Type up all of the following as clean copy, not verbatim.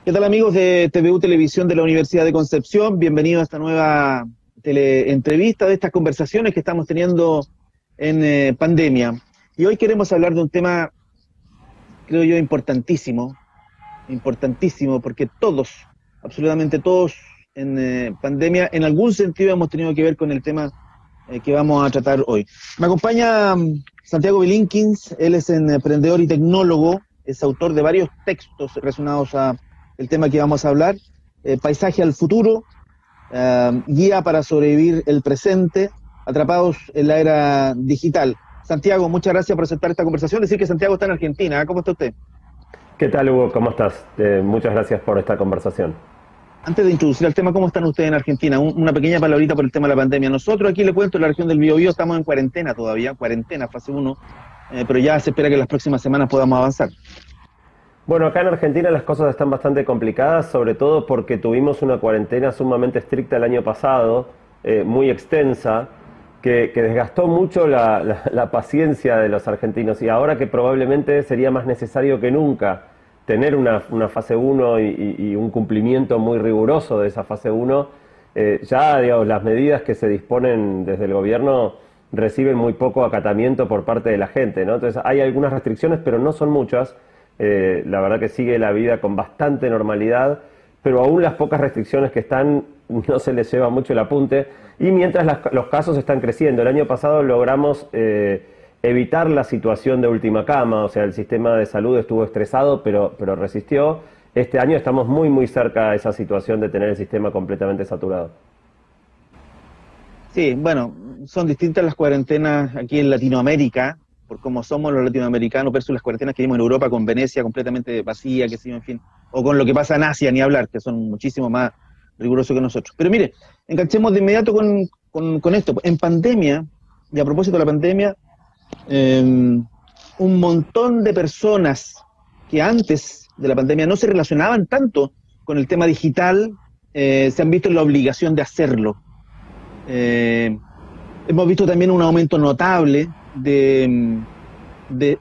¿Qué tal amigos de TVU Televisión de la Universidad de Concepción? Bienvenidos a esta nueva entrevista de estas conversaciones que estamos teniendo en pandemia. Y hoy queremos hablar de un tema, creo yo, importantísimo, importantísimo, porque todos, absolutamente todos en pandemia, en algún sentido hemos tenido que ver con el tema que vamos a tratar hoy. Me acompaña Santiago Bilinkins, él es un emprendedor y tecnólogo, es autor de varios textos relacionados a el tema que vamos a hablar, Paisaje al futuro, Guía para sobrevivir el presente, atrapados en la era digital. Santiago, muchas gracias por aceptar esta conversación. Decir que Santiago está en Argentina. ¿Cómo está usted? ¿Qué tal, Hugo? ¿Cómo estás? Muchas gracias por esta conversación. Antes de introducir el tema, ¿cómo están ustedes en Argentina? Una pequeña palabrita por el tema de la pandemia. Nosotros aquí le cuento, en la región del Biobío estamos en cuarentena todavía, cuarentena, fase 1, pero ya se espera que en las próximas semanas podamos avanzar. Bueno, acá en Argentina las cosas están bastante complicadas, sobre todo porque tuvimos una cuarentena sumamente estricta el año pasado, muy extensa, que desgastó mucho la paciencia de los argentinos, y ahora que probablemente sería más necesario que nunca tener una fase 1 y un cumplimiento muy riguroso de esa fase 1, ya digamos, las medidas que se disponen desde el gobierno reciben muy poco acatamiento por parte de la gente, ¿no? Entonces hay algunas restricciones, pero no son muchas. La verdad que sigue la vida con bastante normalidad, pero aún las pocas restricciones que están no se les lleva mucho el apunte, y mientras los casos están creciendo. El año pasado logramos evitar la situación de última cama, o sea, el sistema de salud estuvo estresado, pero resistió. Este año estamos muy cerca de esa situación de tener el sistema completamente saturado. Sí, bueno, son distintas las cuarentenas aquí en Latinoamérica, por cómo somos los latinoamericanos versus las cuarentenas que vimos en Europa con Venecia completamente vacía, que sé yo, en fin, o con lo que pasa en Asia, ni hablar, que son muchísimo más rigurosos que nosotros. Pero mire, enganchemos de inmediato con esto. En pandemia, y a propósito de la pandemia, un montón de personas que antes de la pandemia no se relacionaban tanto con el tema digital, se han visto en la obligación de hacerlo. Eh, Hemos visto también un aumento notable de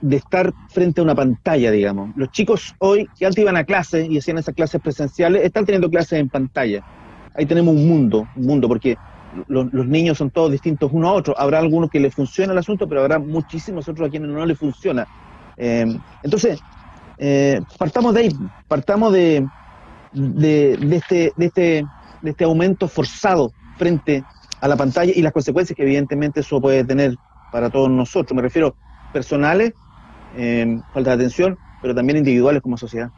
estar frente a una pantalla, digamos. Los chicos hoy, que antes iban a clases y hacían esas clases presenciales, están teniendo clases en pantalla. Ahí tenemos un mundo, porque los niños son todos distintos uno a otro. Habrá algunos que les funciona el asunto, pero habrá muchísimos otros a quienes no les funciona. Entonces, partamos de ahí, partamos de este aumento forzado frente a la pantalla y las consecuencias que evidentemente eso puede tener para todos nosotros. Me refiero personales, falta de atención, pero también individuales como sociedad.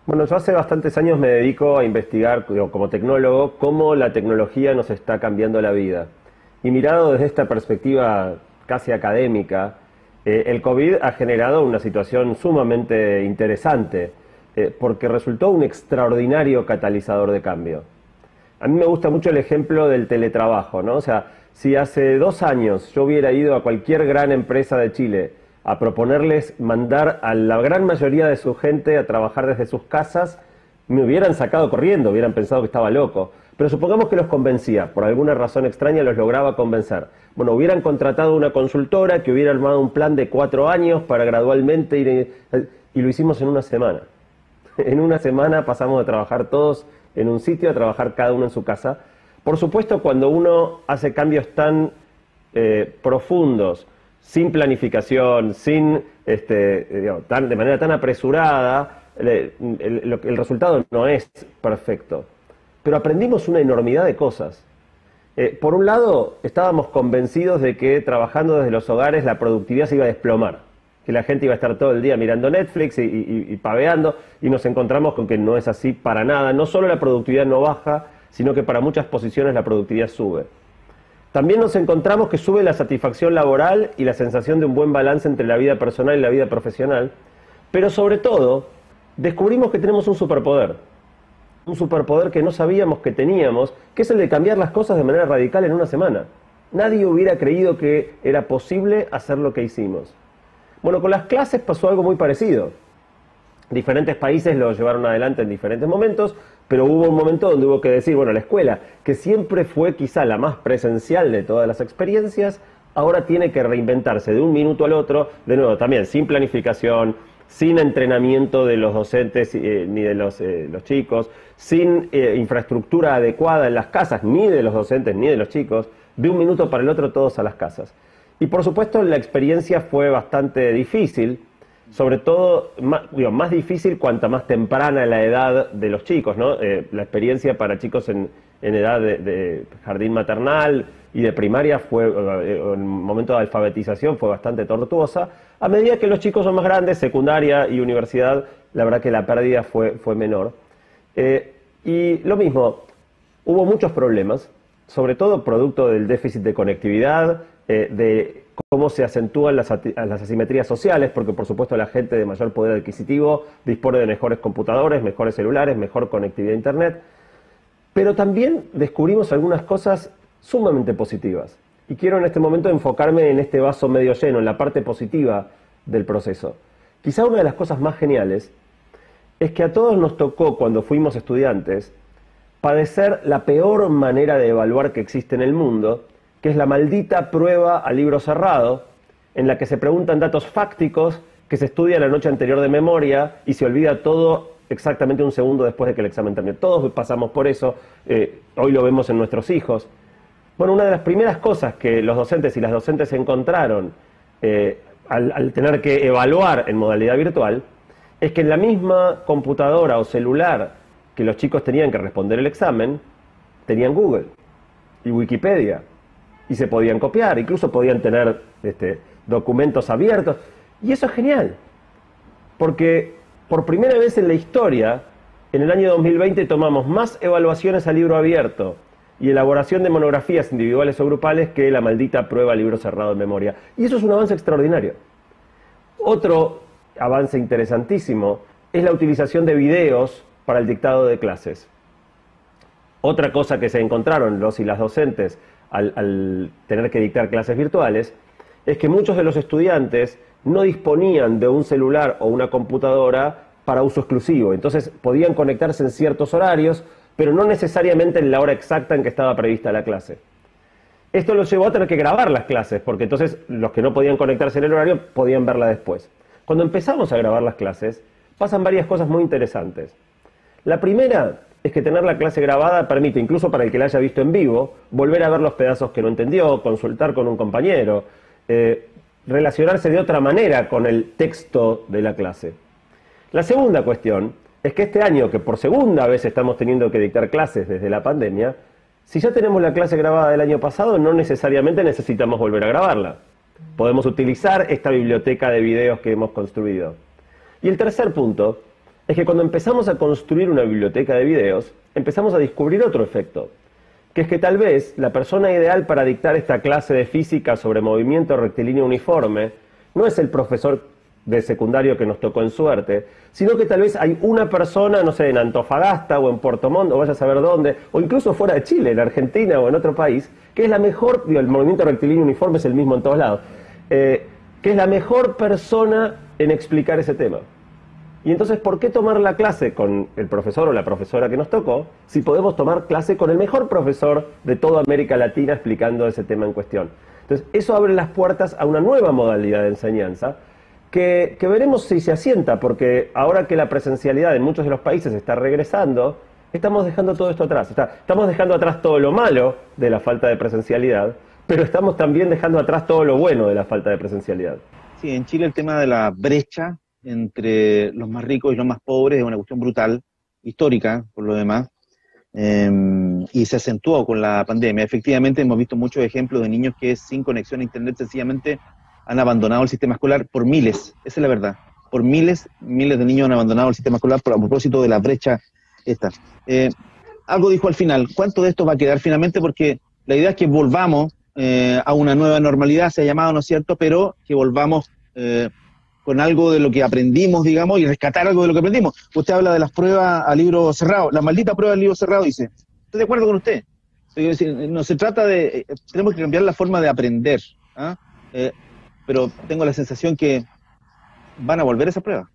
Bueno, yo hace bastantes años me dedico a investigar, digo, como tecnólogo, cómo la tecnología nos está cambiando la vida. Y mirado desde esta perspectiva casi académica, el COVID ha generado una situación sumamente interesante, porque resultó un extraordinario catalizador de cambio. A mí me gusta mucho el ejemplo del teletrabajo, ¿no? O sea, si hace 2 años yo hubiera ido a cualquier gran empresa de Chile a proponerles mandar a la gran mayoría de su gente a trabajar desde sus casas, me hubieran sacado corriendo, hubieran pensado que estaba loco. Pero supongamos que los convencía, por alguna razón extraña los lograba convencer. Bueno, hubieran contratado una consultora que hubiera armado un plan de 4 años para gradualmente ir... Y lo hicimos en una semana. En una semana pasamos de trabajar todos en un sitio a trabajar cada uno en su casa. Por supuesto, cuando uno hace cambios tan profundos, sin planificación, sin digamos, de manera tan apresurada, el resultado no es perfecto. Pero aprendimos una enormidad de cosas. Por un lado, estábamos convencidos de que trabajando desde los hogares la productividad se iba a desplomar, que la gente iba a estar todo el día mirando Netflix y paveando, y nos encontramos con que no es así para nada. No solo la productividad no baja, sino que para muchas posiciones la productividad sube. También nos encontramos que sube la satisfacción laboral y la sensación de un buen balance entre la vida personal y la vida profesional, pero sobre todo, descubrimos que tenemos un superpoder que no sabíamos que teníamos, que es el de cambiar las cosas de manera radical en una semana. Nadie hubiera creído que era posible hacer lo que hicimos. Bueno, con las clases pasó algo muy parecido. Diferentes países lo llevaron adelante en diferentes momentos, pero hubo un momento donde hubo que decir, bueno, la escuela, que siempre fue quizá la más presencial de todas las experiencias, ahora tiene que reinventarse de un minuto al otro, de nuevo, también sin planificación, sin entrenamiento de los docentes ni de los chicos, sin infraestructura adecuada en las casas, ni de los docentes ni de los chicos, de un minuto para el otro todos a las casas. Y por supuesto la experiencia fue bastante difícil, sobre todo, más difícil cuanta más temprana la edad de los chicos, ¿no? La experiencia para chicos en edad de jardín maternal y de primaria en momento de alfabetización fue bastante tortuosa. A medida que los chicos son más grandes, secundaria y universidad, la verdad que la pérdida fue menor. Y lo mismo, hubo muchos problemas, sobre todo producto del déficit de conectividad, de cómo se acentúan las asimetrías sociales, porque por supuesto la gente de mayor poder adquisitivo dispone de mejores computadores, mejores celulares, mejor conectividad a Internet. Pero también descubrimos algunas cosas sumamente positivas. Y quiero en este momento enfocarme en este vaso medio lleno, en la parte positiva del proceso. Quizá una de las cosas más geniales es que a todos nos tocó, cuando fuimos estudiantes, padecer la peor manera de evaluar que existe en el mundo, que es la maldita prueba a libro cerrado, en la que se preguntan datos fácticos que se estudia la noche anterior de memoria y se olvida todo exactamente un segundo después de que el examen termine. Todos pasamos por eso, hoy lo vemos en nuestros hijos. Bueno, una de las primeras cosas que los docentes y las docentes encontraron al tener que evaluar en modalidad virtual es que en la misma computadora o celular que los chicos tenían que responder el examen, tenían Google y Wikipedia y se podían copiar, incluso podían tener documentos abiertos. Y eso es genial, porque por primera vez en la historia, en el año 2020 tomamos más evaluaciones a libro abierto y elaboración de monografías individuales o grupales que la maldita prueba a libro cerrado en memoria. Y eso es un avance extraordinario. Otro avance interesantísimo es la utilización de videos para el dictado de clases. Otra cosa que se encontraron los y las docentes al tener que dictar clases virtuales es que muchos de los estudiantes no disponían de un celular o una computadora para uso exclusivo. Entonces podían conectarse en ciertos horarios, pero no necesariamente en la hora exacta en que estaba prevista la clase. Esto los llevó a tener que grabar las clases, porque entonces los que no podían conectarse en el horario podían verla después. Cuando empezamos a grabar las clases, pasan varias cosas muy interesantes. La primera es que tener la clase grabada permite, incluso para el que la haya visto en vivo, volver a ver los pedazos que no entendió, consultar con un compañero, relacionarse de otra manera con el texto de la clase. La segunda cuestión es que este año, que por segunda vez estamos teniendo que dictar clases desde la pandemia, si ya tenemos la clase grabada del año pasado, no necesariamente necesitamos volver a grabarla. Podemos utilizar esta biblioteca de videos que hemos construido. Y el tercer punto es que cuando empezamos a construir una biblioteca de videos, empezamos a descubrir otro efecto, que es que tal vez la persona ideal para dictar esta clase de física sobre movimiento rectilíneo uniforme no es el profesor de secundario que nos tocó en suerte, sino que tal vez hay una persona, no sé, en Antofagasta o en Puerto Montt, o vaya a saber dónde, o incluso fuera de Chile, en Argentina o en otro país, que es la mejor, el movimiento rectilíneo uniforme es el mismo en todos lados, que es la mejor persona en explicar ese tema. Y entonces, ¿por qué tomar la clase con el profesor o la profesora que nos tocó si podemos tomar clase con el mejor profesor de toda América Latina explicando ese tema en cuestión? Entonces, eso abre las puertas a una nueva modalidad de enseñanza que veremos si se asienta, porque ahora que la presencialidad en muchos de los países está regresando, estamos dejando todo esto atrás. Estamos dejando atrás todo lo malo de la falta de presencialidad, pero estamos también dejando atrás todo lo bueno de la falta de presencialidad. Sí, en Chile el tema de la brecha entre los más ricos y los más pobres es una cuestión brutal, histórica por lo demás, y se acentuó con la pandemia. Efectivamente hemos visto muchos ejemplos de niños que sin conexión a internet sencillamente han abandonado el sistema escolar por miles, esa es la verdad, por miles de niños han abandonado el sistema escolar a propósito de la brecha esta. Algo dijo al final, ¿cuánto de esto va a quedar finalmente? Porque la idea es que volvamos a una nueva normalidad, se ha llamado, ¿no es cierto?, pero que volvamos con algo de lo que aprendimos, digamos, y rescatar algo de lo que aprendimos. Usted habla de las pruebas a libro cerrado, la maldita prueba al libro cerrado, dice. Estoy de acuerdo con usted. Es decir, no se trata de... tenemos que cambiar la forma de aprender, ¿ah? Pero tengo la sensación que van a volver esas pruebas.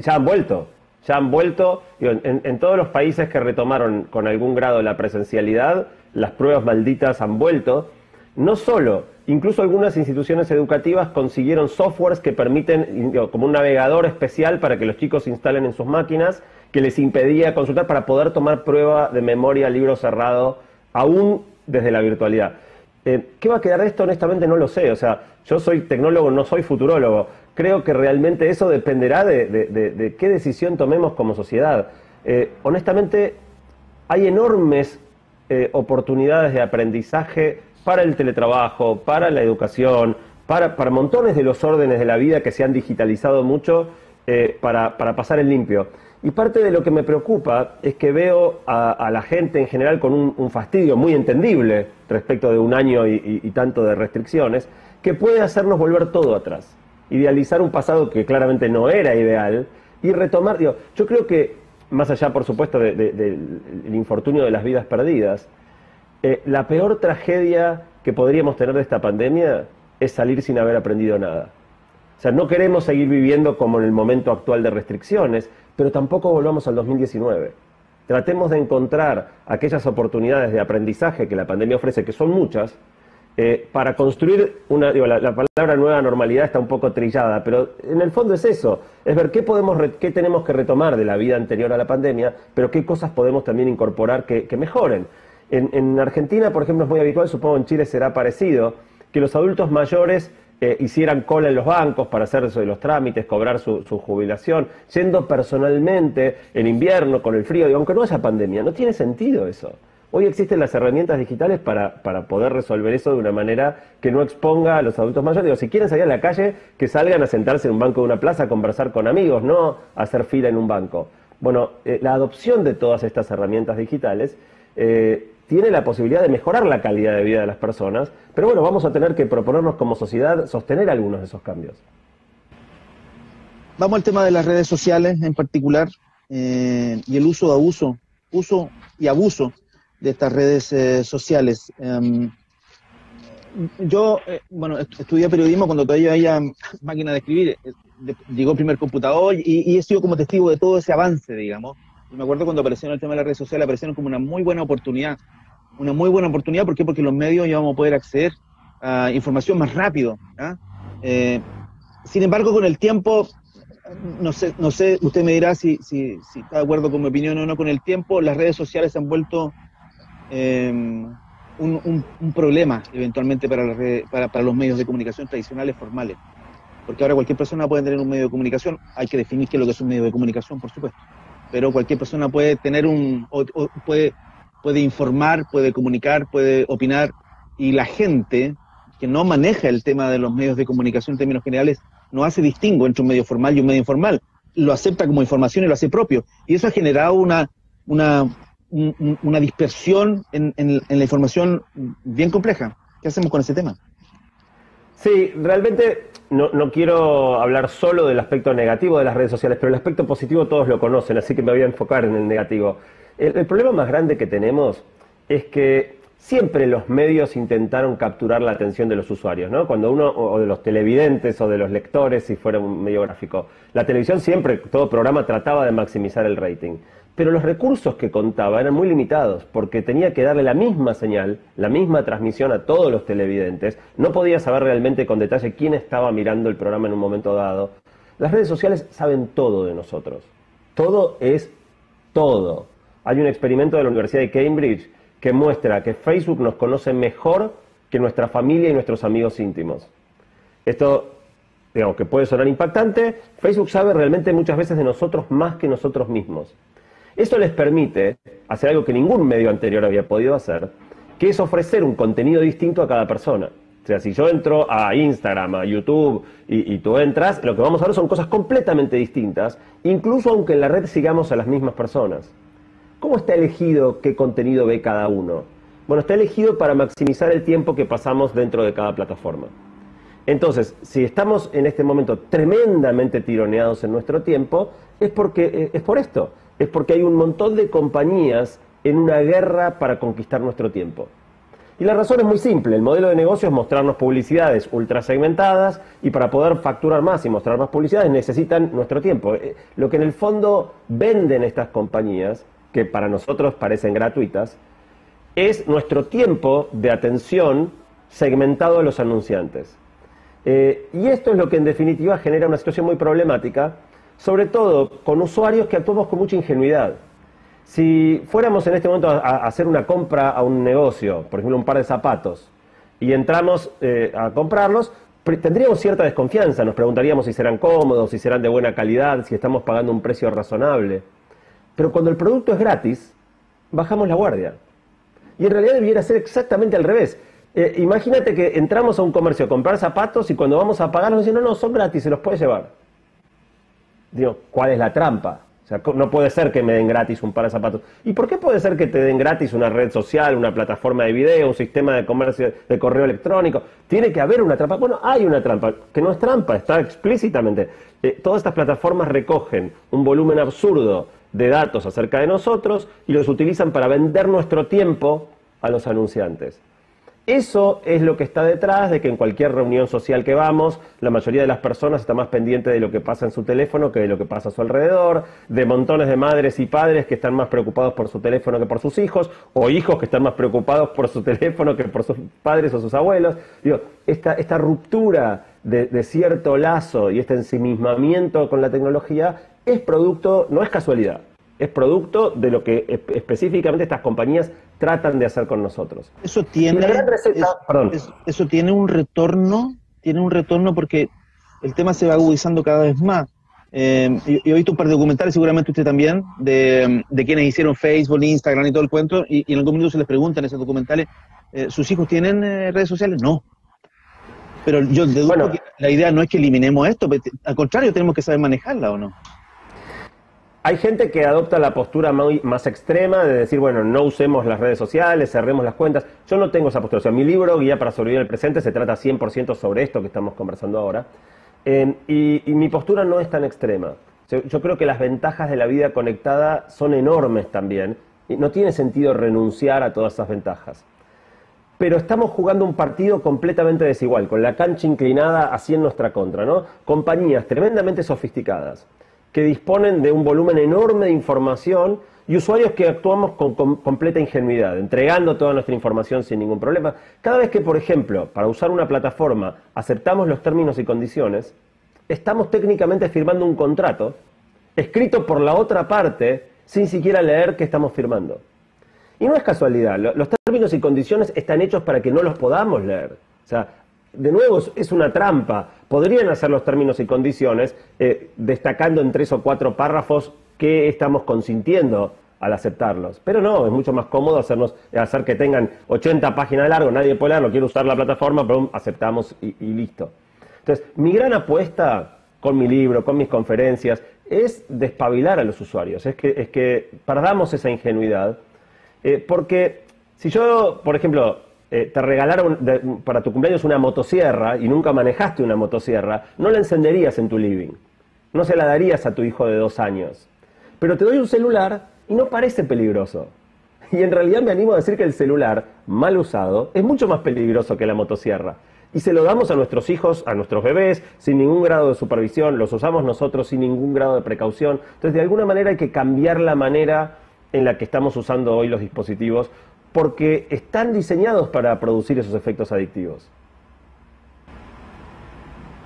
Ya han vuelto, digo, en todos los países que retomaron con algún grado la presencialidad, las pruebas malditas han vuelto, no solo Incluso algunas instituciones educativas consiguieron softwares que permiten, como un navegador especial para que los chicos instalen en sus máquinas, que les impedía consultar para poder tomar prueba de memoria a libro cerrado, aún desde la virtualidad. ¿Qué va a quedar de esto? Honestamente no lo sé. O sea, yo soy tecnólogo, no soy futurólogo. Creo que realmente eso dependerá de qué decisión tomemos como sociedad. Honestamente, hay enormes oportunidades de aprendizaje para el teletrabajo, para la educación, para montones de los órdenes de la vida que se han digitalizado mucho para pasar en limpio. Y parte de lo que me preocupa es que veo a la gente en general con un fastidio muy entendible respecto de un año y tanto de restricciones, que puede hacernos volver todo atrás, idealizar un pasado que claramente no era ideal y retomar, yo creo que, más allá por supuesto del infortunio de las vidas perdidas, la peor tragedia que podríamos tener de esta pandemia es salir sin haber aprendido nada. O sea, no queremos seguir viviendo como en el momento actual de restricciones, pero tampoco volvamos al 2019. Tratemos de encontrar aquellas oportunidades de aprendizaje que la pandemia ofrece, que son muchas, para construir una... la palabra nueva normalidad está un poco trillada, pero en el fondo es eso, es ver qué tenemos que retomar de la vida anterior a la pandemia, pero qué cosas podemos también incorporar que mejoren. En Argentina, por ejemplo, es muy habitual, supongo en Chile será parecido, que los adultos mayores hicieran cola en los bancos para hacer eso de los trámites, cobrar su jubilación, yendo personalmente en invierno con el frío, y aunque no haya pandemia, no tiene sentido eso. Hoy existen las herramientas digitales para poder resolver eso de una manera que no exponga a los adultos mayores. Si quieren salir a la calle, que salgan a sentarse en un banco de una plaza a conversar con amigos, no a hacer fila en un banco. Bueno, la adopción de todas estas herramientas digitales tiene la posibilidad de mejorar la calidad de vida de las personas, pero bueno, vamos a tener que proponernos como sociedad sostener algunos de esos cambios. Vamos al tema de las redes sociales en particular y el uso y abuso de estas redes sociales. Yo, estudié periodismo cuando todavía había máquina de escribir, llegó el primer computador y he sido como testigo de todo ese avance, digamos. Y me acuerdo cuando aparecieron el tema de las redes sociales, aparecieron como una muy buena oportunidad. Una muy buena oportunidad, ¿por qué? Porque los medios íbamos a poder acceder a información más rápido. Sin embargo, con el tiempo, no sé, usted me dirá si está de acuerdo con mi opinión o no, con el tiempo las redes sociales se han vuelto un problema eventualmente para los medios de comunicación tradicionales formales. Porque ahora cualquier persona puede tener un medio de comunicación, hay que definir qué es lo que es un medio de comunicación, por supuesto. Pero cualquier persona puede tener puede informar, puede comunicar, puede opinar, y la gente que no maneja el tema de los medios de comunicación en términos generales no hace distingo entre un medio formal y un medio informal, lo acepta como información y lo hace propio, y eso ha generado una dispersión en la información bien compleja. ¿Qué hacemos con ese tema? Sí, realmente no quiero hablar solo del aspecto negativo de las redes sociales, pero el aspecto positivo todos lo conocen, así que me voy a enfocar en el negativo. El problema más grande que tenemos es que siempre los medios intentaron capturar la atención de los usuarios, ¿no? Cuando o de los televidentes o de los lectores, si fuera un medio gráfico. La televisión siempre, todo programa trataba de maximizar el rating. Pero los recursos que contaba eran muy limitados, porque tenía que darle la misma señal, la misma transmisión a todos los televidentes. No podía saber realmente con detalle quién estaba mirando el programa en un momento dado. Las redes sociales saben todo de nosotros. Todo es todo. Hay un experimento de la Universidad de Cambridge que muestra que Facebook nos conoce mejor que nuestra familia y nuestros amigos íntimos. Esto, digamos, que puede sonar impactante. Facebook sabe realmente muchas veces de nosotros más que nosotros mismos. Eso les permite hacer algo que ningún medio anterior había podido hacer, que es ofrecer un contenido distinto a cada persona. O sea, si yo entro a Instagram, a YouTube y tú entras, lo que vamos a ver son cosas completamente distintas, incluso aunque en la red sigamos a las mismas personas. ¿Cómo está elegido qué contenido ve cada uno? Bueno, está elegido para maximizar el tiempo que pasamos dentro de cada plataforma. Entonces, si estamos en este momento tremendamente tironeados en nuestro tiempo, es por esto. Es porque hay un montón de compañías en una guerra para conquistar nuestro tiempo. Y la razón es muy simple. El modelo de negocio es mostrarnos publicidades ultra segmentadas, y para poder facturar más y mostrar más publicidades necesitan nuestro tiempo. Lo que en el fondo venden estas compañías, que para nosotros parecen gratuitas, es nuestro tiempo de atención segmentado a los anunciantes. Y esto es lo que en definitiva genera una situación muy problemática, sobre todo con usuarios que actuamos con mucha ingenuidad. Si fuéramos en este momento a hacer una compra a un negocio, por ejemplo un par de zapatos, y entramos a comprarlos, tendríamos cierta desconfianza, nos preguntaríamos si serán cómodos, si serán de buena calidad, si estamos pagando un precio razonable. Pero cuando el producto es gratis, bajamos la guardia. Y en realidad debiera ser exactamente al revés. Imagínate que entramos a un comercio a comprar zapatos y cuando vamos a pagar nos dicen, no, son gratis, se los puedes llevar. Digo, ¿cuál es la trampa? O sea, no puede ser que me den gratis un par de zapatos. ¿Y por qué puede ser que te den gratis una red social, una plataforma de video, un sistema de comercio, de correo electrónico? Tiene que haber una trampa. Bueno, hay una trampa, que no es trampa, está explícitamente. Todas estas plataformas recogen un volumen absurdo de datos acerca de nosotros y los utilizan para vender nuestro tiempo a los anunciantes. Eso es lo que está detrás de que en cualquier reunión social que vamos, la mayoría de las personas está más pendiente de lo que pasa en su teléfono que de lo que pasa a su alrededor, de montones de madres y padres que están más preocupados por su teléfono que por sus hijos, o hijos que están más preocupados por su teléfono que por sus padres o sus abuelos. Digo, esta ruptura de cierto lazo y este ensimismamiento con la tecnología es producto, no es casualidad. Es producto de lo que específicamente estas compañías tratan de hacer con nosotros. Eso tiene, la gran receta, eso tiene un retorno porque el tema se va agudizando cada vez más. Yo he visto un par de documentales, seguramente usted también, de quienes hicieron Facebook, Instagram y todo el cuento, y en algún momento se les preguntan en esos documentales, ¿sus hijos tienen redes sociales? No. Pero yo deduzco que la idea no es que eliminemos esto, al contrario, tenemos que saber manejarla, ¿o no? Hay gente que adopta la postura más extrema de decir, bueno, no usemos las redes sociales, cerremos las cuentas. Yo no tengo esa postura. O sea, mi libro, Guía para sobrevivir el presente, se trata 100% sobre esto que estamos conversando ahora. Y mi postura no es tan extrema. Yo creo que las ventajas de la vida conectada son enormes también. Y no tiene sentido renunciar a todas esas ventajas. Pero estamos jugando un partido completamente desigual, con la cancha inclinada así en nuestra contra, ¿no? Compañías tremendamente sofisticadas, que disponen de un volumen enorme de información y usuarios que actuamos con completa ingenuidad, entregando toda nuestra información sin ningún problema. Cada vez que, por ejemplo, para usar una plataforma aceptamos los términos y condiciones, estamos técnicamente firmando un contrato escrito por la otra parte sin siquiera leer qué estamos firmando. Y no es casualidad, los términos y condiciones están hechos para que no los podamos leer. O sea, de nuevo, es una trampa. Podrían hacer los términos y condiciones destacando en 3 o 4 párrafos qué estamos consintiendo al aceptarlos. Pero no, es mucho más cómodo hacer que tengan 80 páginas largas, nadie puede leerlo, quiere usar la plataforma, pero aceptamos y listo. Entonces, mi gran apuesta con mi libro, con mis conferencias, es despabilar a los usuarios, es que perdamos esa ingenuidad, porque si yo, por ejemplo, te regalaron para tu cumpleaños una motosierra y nunca manejaste una motosierra, no la encenderías en tu living, no se la darías a tu hijo de 2 años. Pero te doy un celular y no parece peligroso. Y en realidad me animo a decir que el celular, mal usado, es mucho más peligroso que la motosierra. Y se lo damos a nuestros hijos, a nuestros bebés, sin ningún grado de supervisión, los usamos nosotros sin ningún grado de precaución. Entonces, de alguna manera hay que cambiar la manera en la que estamos usando hoy los dispositivos, porque están diseñados para producir esos efectos adictivos.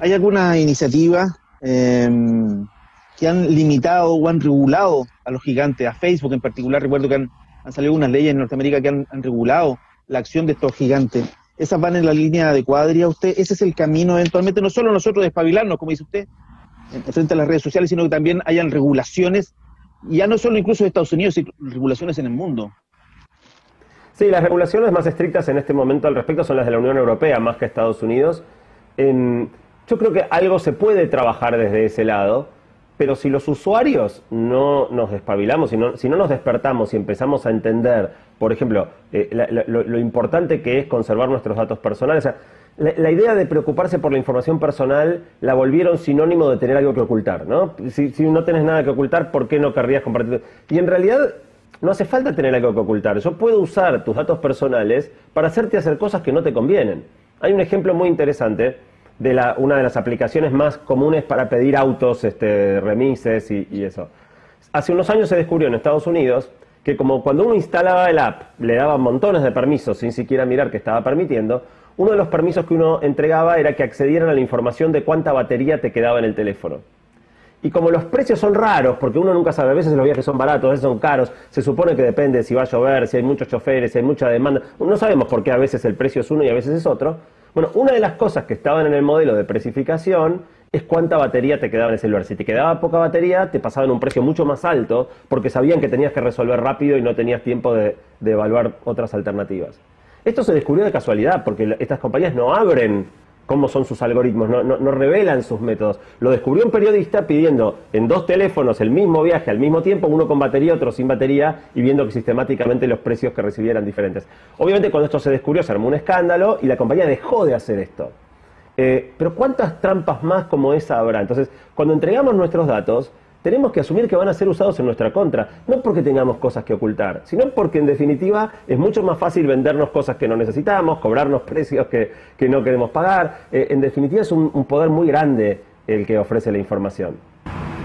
¿Hay alguna iniciativa que han limitado o han regulado a los gigantes, a Facebook en particular? Recuerdo que han salido unas leyes en Norteamérica que han regulado la acción de estos gigantes. ¿Esas van en la línea adecuada, diría usted? ¿Ese es el camino eventualmente? No solo nosotros despabilarnos, como dice usted, frente a las redes sociales, sino que también hayan regulaciones, ya no solo incluso de Estados Unidos, sino regulaciones en el mundo. Sí, las regulaciones más estrictas en este momento al respecto son las de la Unión Europea, más que Estados Unidos. Yo creo que algo se puede trabajar desde ese lado, pero si los usuarios no nos despabilamos, si no nos despertamos y empezamos a entender, por ejemplo, lo importante que es conservar nuestros datos personales, o sea, la idea de preocuparse por la información personal la volvieron sinónimo de tener algo que ocultar, ¿no? Si no tenés nada que ocultar, ¿por qué no querrías compartir? Y en realidad no hace falta tener algo que ocultar. Yo puedo usar tus datos personales para hacerte hacer cosas que no te convienen. Hay un ejemplo muy interesante de una de las aplicaciones más comunes para pedir autos, remises y eso. Hace unos años se descubrió en Estados Unidos que como cuando uno instalaba el app, le daban montones de permisos sin siquiera mirar que estaba permitiendo, uno de los permisos que uno entregaba era que accedieran a la información de cuánta batería te quedaba en el teléfono. Y como los precios son raros, porque uno nunca sabe, a veces los viajes son baratos, a veces son caros, se supone que depende si va a llover, si hay muchos choferes, si hay mucha demanda, no sabemos por qué a veces el precio es uno y a veces es otro. Bueno, una de las cosas que estaban en el modelo de precificación es cuánta batería te quedaba en el celular. Si te quedaba poca batería, te pasaban un precio mucho más alto, porque sabían que tenías que resolver rápido y no tenías tiempo de evaluar otras alternativas. Esto se descubrió de casualidad, porque estas compañías no abren cómo son sus algoritmos, no revelan sus métodos. Lo descubrió un periodista pidiendo en 2 teléfonos el mismo viaje al mismo tiempo, uno con batería, otro sin batería, y viendo que sistemáticamente los precios que recibía eran diferentes. Obviamente cuando esto se descubrió se armó un escándalo y la compañía dejó de hacer esto. Pero ¿cuántas trampas más como esa habrá? Entonces, cuando entregamos nuestros datos, tenemos que asumir que van a ser usados en nuestra contra, no porque tengamos cosas que ocultar, sino porque en definitiva es mucho más fácil vendernos cosas que no necesitamos, cobrarnos precios que no queremos pagar. En definitiva es un poder muy grande el que ofrece la información.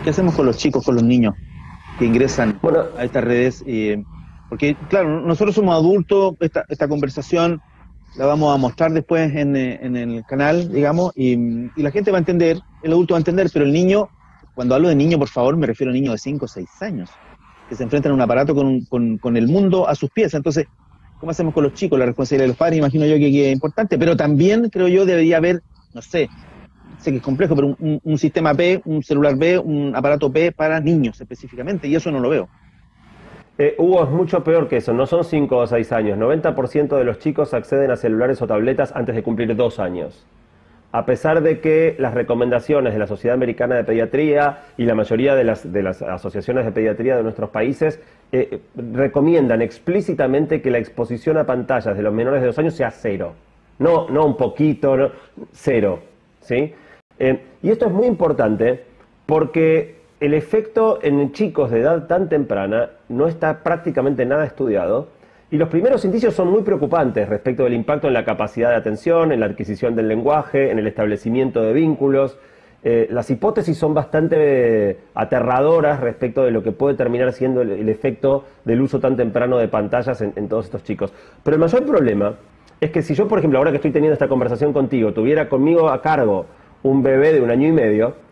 ¿Qué hacemos con los chicos, con los niños que ingresan a estas redes? Porque claro, nosotros somos adultos, esta conversación la vamos a mostrar después en el canal, digamos, y la gente va a entender, el adulto va a entender, pero el niño... Cuando hablo de niño, por favor, me refiero a niños de 5 o 6 años, que se enfrentan a un aparato con el mundo a sus pies. Entonces, ¿cómo hacemos con los chicos? La responsabilidad de los padres, imagino yo que es importante, pero también, creo yo, debería haber, no sé que es complejo, pero un sistema P, un celular P, un aparato P para niños específicamente, y eso no lo veo. Hugo, es mucho peor que eso, no son 5 o 6 años, 90% de los chicos acceden a celulares o tabletas antes de cumplir 2 años. A pesar de que las recomendaciones de la Sociedad Americana de Pediatría y la mayoría de las asociaciones de pediatría de nuestros países recomiendan explícitamente que la exposición a pantallas de los menores de 2 años sea 0. No un poquito, no, 0. ¿Sí? Y esto es muy importante porque el efecto en chicos de edad tan temprana no está prácticamente nada estudiado. Y los primeros indicios son muy preocupantes respecto del impacto en la capacidad de atención, en la adquisición del lenguaje, en el establecimiento de vínculos. Las hipótesis son bastante aterradoras respecto de lo que puede terminar siendo el efecto del uso tan temprano de pantallas en todos estos chicos. Pero el mayor problema es que si yo, por ejemplo, ahora que estoy teniendo esta conversación contigo, tuviera conmigo a cargo un bebé de 1 año y medio,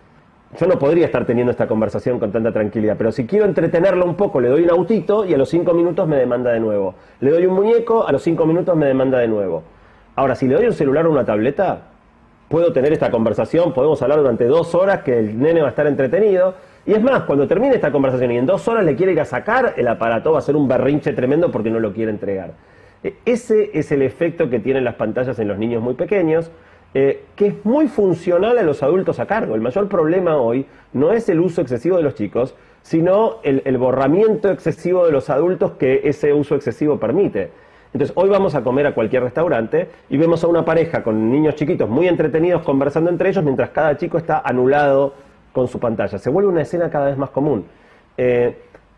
yo no podría estar teniendo esta conversación con tanta tranquilidad, pero si quiero entretenerlo un poco, le doy un autito y a los 5 minutos me demanda de nuevo. Le doy un muñeco, a los 5 minutos me demanda de nuevo. Ahora, si le doy un celular o una tableta, puedo tener esta conversación, podemos hablar durante 2 horas que el nene va a estar entretenido. Y es más, cuando termine esta conversación y en 2 horas le quiere ir a sacar el aparato, va a ser un berrinche tremendo porque no lo quiere entregar. Ese es el efecto que tienen las pantallas en los niños muy pequeños. Que es muy funcional a los adultos a cargo. El mayor problema hoy no es el uso excesivo de los chicos, sino el borramiento excesivo de los adultos que ese uso excesivo permite. Entonces, hoy vamos a comer a cualquier restaurante y vemos a una pareja con niños chiquitos muy entretenidos conversando entre ellos mientras cada chico está anulado con su pantalla. Se vuelve una escena cada vez más común.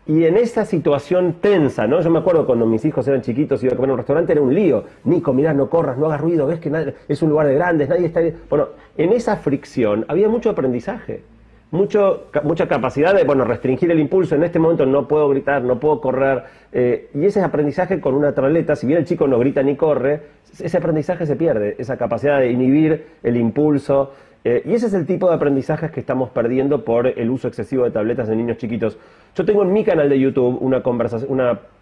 Y en esa situación tensa, ¿no? Yo me acuerdo cuando mis hijos eran chiquitos y iba a comer a un restaurante, era un lío. Nico, mirá, no corras, no hagas ruido, ves que es un lugar de grandes, nadie está... Bueno, en esa fricción había mucho aprendizaje, mucha capacidad de, restringir el impulso. En este momento no puedo gritar, no puedo correr. Y ese aprendizaje con una tableta, si bien el chico no grita ni corre, ese aprendizaje se pierde, esa capacidad de inhibir el impulso. Y ese es el tipo de aprendizajes que estamos perdiendo por el uso excesivo de tabletas en niños chiquitos. Yo tengo en mi canal de YouTube una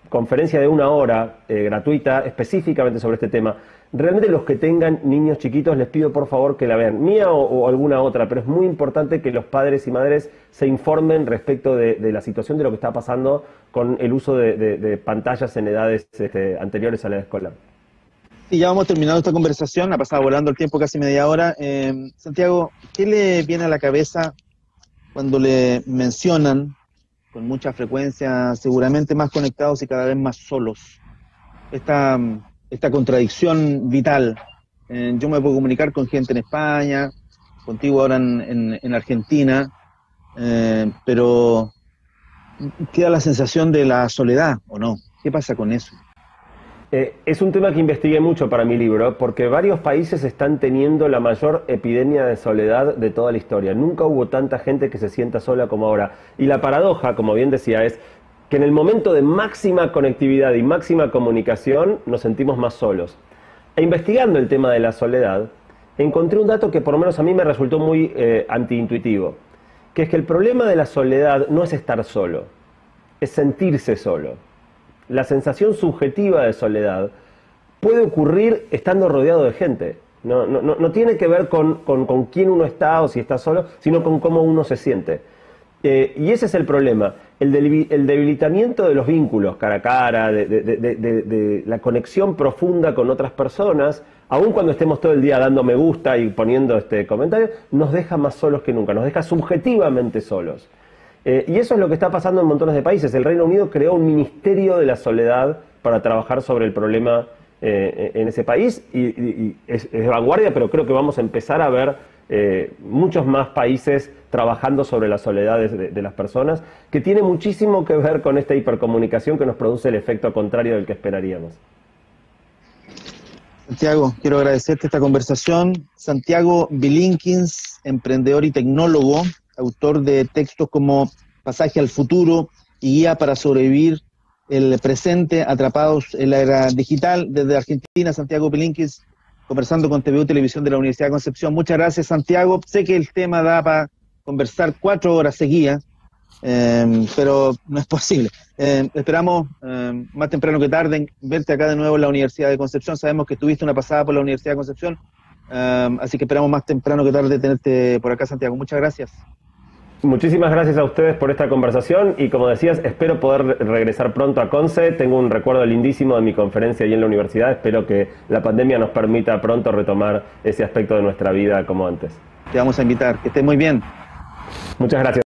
conferencia de 1 hora gratuita específicamente sobre este tema. Realmente los que tengan niños chiquitos les pido por favor que la vean, mía o alguna otra, pero es muy importante que los padres y madres se informen respecto de la situación de lo que está pasando con el uso de pantallas en edades anteriores a la edad escolar. Y ya vamos terminando esta conversación, ha pasado volando el tiempo, casi media hora. Santiago, ¿qué le viene a la cabeza cuando le mencionan, con mucha frecuencia, seguramente más conectados y cada vez más solos, esta contradicción vital? Yo me puedo comunicar con gente en España, contigo ahora en Argentina, pero queda la sensación de la soledad, ¿o no? ¿Qué pasa con eso? Es un tema que investigué mucho para mi libro, porque varios países están teniendo la mayor epidemia de soledad de toda la historia. Nunca hubo tanta gente que se sienta sola como ahora. Y la paradoja, como bien decía, es que en el momento de máxima conectividad y máxima comunicación nos sentimos más solos. E investigando el tema de la soledad, encontré un dato que por lo menos a mí me resultó muy antiintuitivo, que es que el problema de la soledad no es estar solo, es sentirse solo. La sensación subjetiva de soledad puede ocurrir estando rodeado de gente. No tiene que ver con quién uno está o si está solo, sino con cómo uno se siente. Y ese es el problema, el debilitamiento de los vínculos cara a cara, de la conexión profunda con otras personas, aun cuando estemos todo el día dando me gusta y poniendo comentarios, nos deja más solos que nunca, nos deja subjetivamente solos. Y eso es lo que está pasando en montones de países. El Reino Unido creó un ministerio de la soledad para trabajar sobre el problema en ese país y es vanguardia, pero creo que vamos a empezar a ver muchos más países trabajando sobre la soledad de las personas, que tiene muchísimo que ver con esta hipercomunicación que nos produce el efecto contrario del que esperaríamos. Santiago, quiero agradecerte esta conversación. Santiago Bilinkins, emprendedor y tecnólogo, autor de textos como Pasaje al futuro y Guía para sobrevivir el presente, atrapados en la era digital. Desde Argentina, Santiago Bilinkins, conversando con TVU Televisión de la Universidad de Concepción. Muchas gracias, Santiago. Sé que el tema da para conversar 4 horas seguidas, pero no es posible. Esperamos más temprano que tarde verte acá de nuevo en la Universidad de Concepción. Sabemos que tuviste una pasada por la Universidad de Concepción, así que esperamos más temprano que tarde tenerte por acá, Santiago. Muchas gracias. Muchísimas gracias a ustedes por esta conversación y, como decías, espero poder regresar pronto a Conce. Tengo un recuerdo lindísimo de mi conferencia allí en la universidad. Espero que la pandemia nos permita pronto retomar ese aspecto de nuestra vida como antes. Te vamos a invitar. Que estés muy bien. Muchas gracias.